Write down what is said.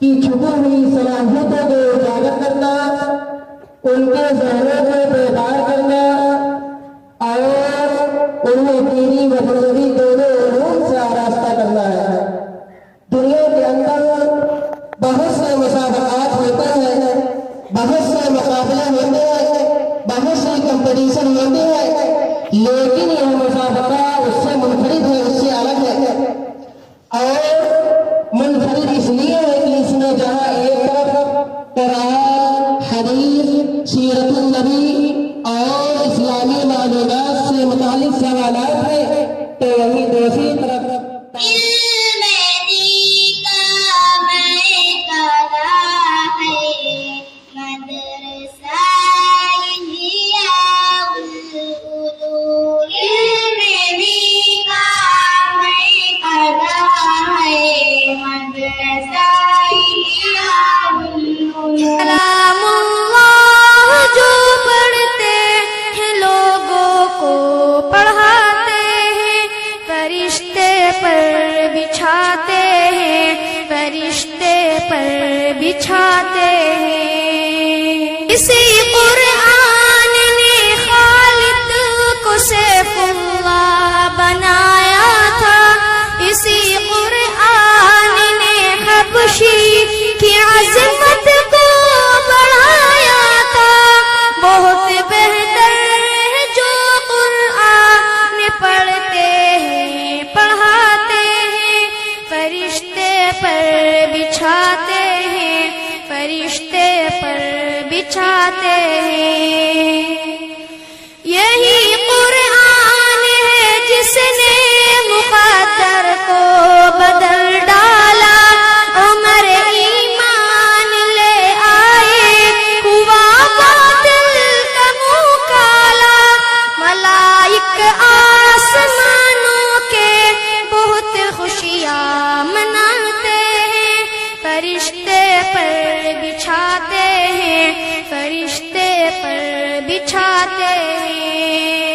की छुपी हुई सलाहियतों को उजागर करना, उनके ज़हनों को बेदार करना और उन्हें दीनी व दुनियावी दोनों उलूम से आरास्ता करना है। दुनिया के अंदर बहुत से मुसाबकात होते हैं, बहुत से मुकाबले होते हैं, बहुत से कंपटीशन होते हैं, लेकिन यह मुसाबका उससे मुनफरिद है, उससे अलग है। और मुनफरिद इसलिए है कि इसमें जहाँ एक तरफ कुरान, हदीस, सीरतुन नबी और इस्लामी मालूमात से मुतालिक सवालात है, तो वहीं दूसरी तरफ जो पढ़ते हैं लोगों को पढ़ाते हैं, फरिश्ते पर बिछाते हैं, फरिश्ते पर बिछाते हैं। इसी कुरान ने खालिद को सैफुल्लाह बनाया था, इसी कुरान ने हबशी की अज़मत को बढ़ाया था। बहुत बेहतर है जो कुरान पढ़ते हैं, पढ़ाते हैं, फरिश्ते पर बिछाते हैं, फरिश्ते पर बिछाते हैं। यही कुरान है जिसने मुक़द्दर को बदल डाला, उमर ईमान ले आए, हुआ बातिल का मुँह काला। मलाइक आसमानों के बहुत खुशियाँ मनाते हैं, फरिश्ते पर बिछाते हैं, फरिश्ते पर बिछाते हैं।